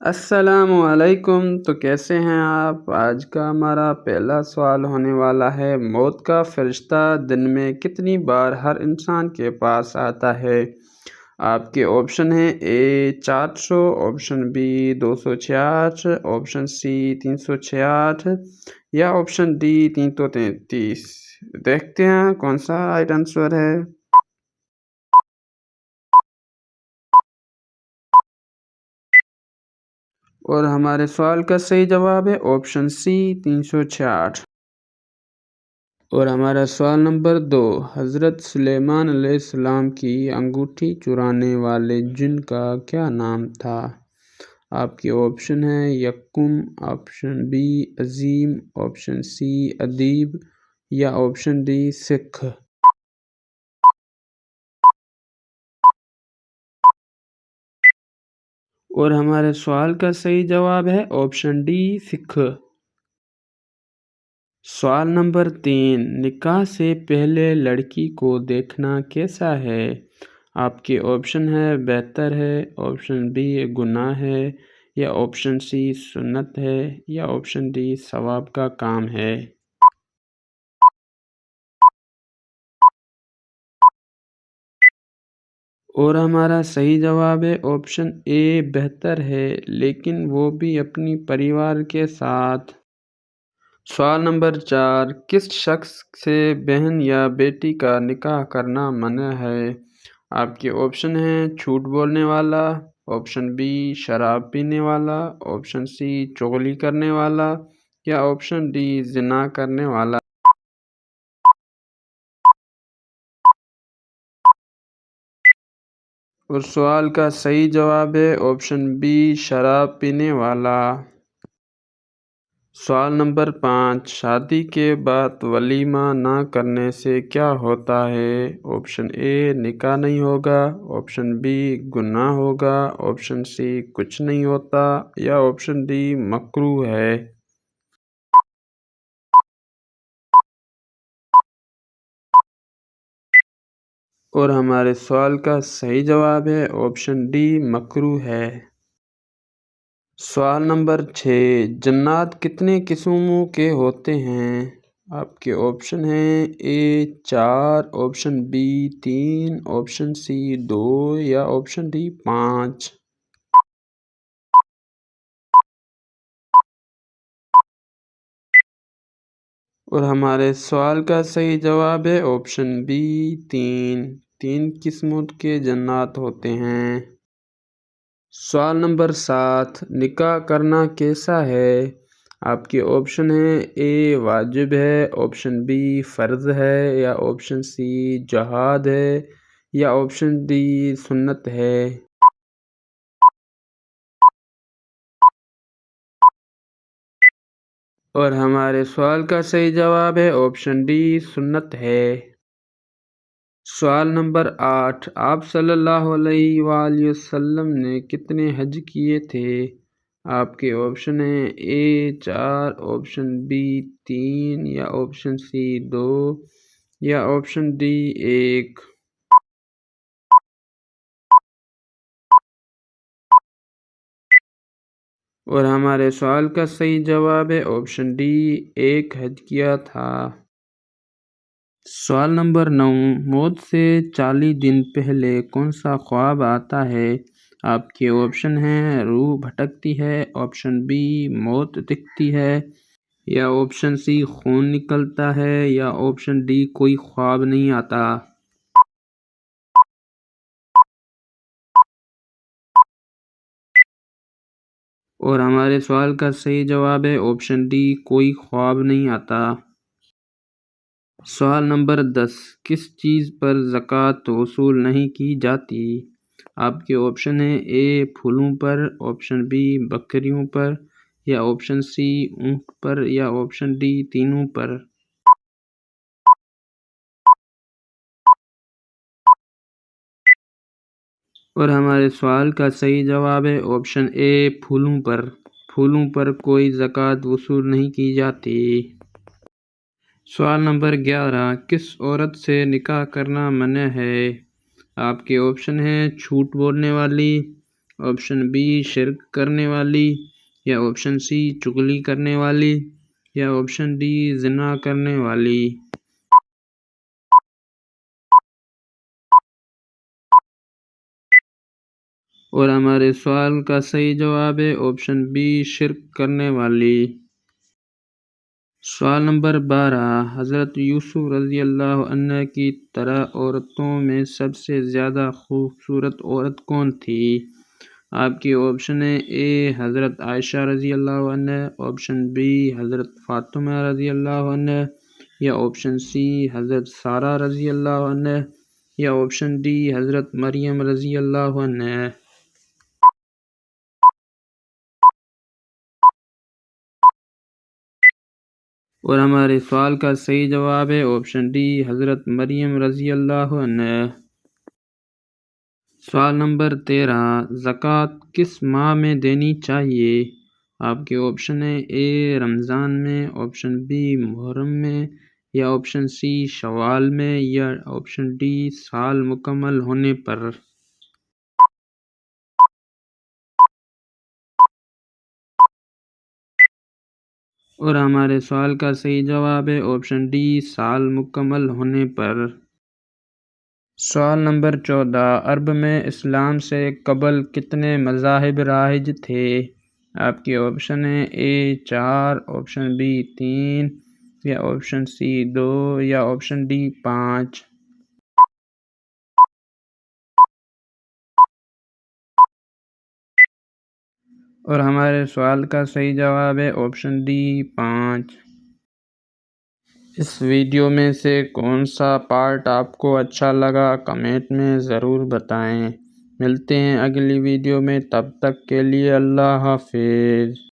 السلام علیکم، تو کیسے ہیں آپ؟ آج کا ہمارا پہلا سوال ہونے والا ہے، موت کا فرشتہ دن میں کتنی بار ہر انسان کے پاس آتا ہے؟ آپ کے آپشن ہیں: اے 400، آپشن بی 266، آپشن سی 366 یا آپشن ڈی 333۔ دیکھتے ہیں کون سا رائٹ آنسر ہے۔ اور ہمارے سوال کا صحیح جواب ہے آپشن سی 366۔ اور ہمارا سوال نمبر 2، حضرت سلیمان علیہ السلام کی انگوٹھی چرانے والے جن کا کیا نام تھا؟ آپ کے آپشن ہیں: یکم، آپشن بی عظیم، آپشن سی ادیب یا آپشن ڈی سکھ۔ اور ہمارے سوال کا صحیح جواب ہے آپشن ڈی سکھ۔ سوال نمبر 3، نکاح سے پہلے لڑکی کو دیکھنا کیسا ہے؟ آپ کے آپشن ہے: بہتر ہے، آپشن بی گناہ ہے یا آپشن سی سنت ہے یا آپشن ڈی ثواب کا کام ہے۔ اور ہمارا صحیح جواب ہے آپشن اے بہتر ہے، لیکن وہ بھی اپنی پریوار کے ساتھ۔ سوال نمبر 4، کس شخص سے بہن یا بیٹی کا نکاح کرنا منع ہے؟ آپ کے آپشن ہیں: جھوٹ بولنے والا، آپشن بی شراب پینے والا، آپشن سی چغلی کرنے والا یا آپشن ڈی زنا کرنے والا۔ اور سوال کا صحیح جواب ہے آپشن بی شراب پینے والا۔ سوال نمبر 5، شادی کے بعد ولیمہ نہ کرنے سے کیا ہوتا ہے؟ آپشن اے نکاح نہیں ہوگا، آپشن بی گناہ ہوگا، آپشن سی کچھ نہیں ہوتا یا آپشن ڈی مکروہ ہے۔ اور ہمارے سوال کا صحیح جواب ہے آپشن ڈی مکروہ ہے۔ سوال نمبر 6، جنات کتنے قسموں کے ہوتے ہیں؟ آپ کے آپشن ہیں: اے 4، آپشن بی 3، آپشن سی 2 یا آپشن ڈی 5۔ اور ہمارے سوال کا صحیح جواب ہے آپشن بی 3 قسموں کے جنات ہوتے ہیں۔ سوال نمبر 7، نکاح کرنا کیسا ہے؟ آپ کے آپشن ہیں: اے واجب ہے، آپشن بی فرض ہے یا آپشن سی جہاد ہے یا آپشن ڈی سنت ہے۔ اور ہمارے سوال کا صحیح جواب ہے آپشن ڈی سنت ہے۔ سوال نمبر 8، آپ صلی اللہ علیہ وآلہ وسلم نے کتنے حج کیے تھے؟ آپ کے آپشن ہیں: اے 4، آپشن بی 3 یا آپشن سی 2 یا آپشن ڈی 1۔ اور ہمارے سوال کا صحیح جواب ہے آپشن ڈی 1 حج کیا تھا۔ سوال نمبر 9، موت سے 40 دن پہلے کون سا خواب آتا ہے؟ آپ کے آپشن ہیں: روح بھٹکتی ہے، آپشن بی موت دکھتی ہے یا آپشن سی خون نکلتا ہے یا آپشن ڈی کوئی خواب نہیں آتا۔ اور ہمارے سوال کا صحیح جواب ہے آپشن ڈی کوئی خواب نہیں آتا۔ سوال نمبر 10، کس چیز پر زکوٰۃ وصول نہیں کی جاتی؟ آپ کے آپشن ہیں: اے پھولوں پر، آپشن بی بکریوں پر یا آپشن سی اونٹ پر یا آپشن ڈی تینوں پر۔ اور ہمارے سوال کا صحیح جواب ہے آپشن اے پھولوں پر۔ پھولوں پر کوئی زکوٰۃ وصول نہیں کی جاتی۔ سوال نمبر 11، کس عورت سے نکاح کرنا منع ہے؟ آپ کے آپشن ہیں: جھوٹ بولنے والی، آپشن بی شرک کرنے والی، یا آپشن سی چغلی کرنے والی، یا آپشن ڈی زنا کرنے والی۔ اور ہمارے سوال کا صحیح جواب ہے آپشن بی شرک کرنے والی۔ سوال نمبر 12، حضرت یوسف رضی اللہ عنہ کی طرح عورتوں میں سب سے زیادہ خوبصورت عورت کون تھی؟ آپ کی آپشن ہے اے حضرت عائشہ رضی اللہ عنہ، آپشن بی حضرت فاطمہ رضی اللہ عنہ، یا آپشن سی حضرت سارہ رضی اللہ عنہ، یا آپشن ڈی حضرت مریم رضی اللہ عنہ۔ اور ہمارے سوال کا صحیح جواب ہے آپشن ڈی حضرت مریم رضی اللہ عنہ۔ سوال نمبر 13، زکوٰۃ کس ماہ میں دینی چاہیے؟ آپ کے آپشن ہے اے رمضان میں، آپشن بی محرم میں، یا آپشن سی شوال میں، یا آپشن ڈی سال مکمل ہونے پر۔ اور ہمارے سوال کا صحیح جواب ہے آپشن ڈی سال مکمل ہونے پر۔ سوال نمبر 14، عرب میں اسلام سے قبل کتنے مذاہب رائج تھے؟ آپ کے آپشن ہیں اے 4، آپشن بی 3، یا آپشن سی 2، یا آپشن ڈی 5۔ اور ہمارے سوال کا صحیح جواب ہے آپشن ڈی 5۔ اس ویڈیو میں سے کون سا پارٹ آپ کو اچھا لگا کمنٹ میں ضرور بتائیں۔ ملتے ہیں اگلی ویڈیو میں، تب تک کے لیے اللہ حافظ۔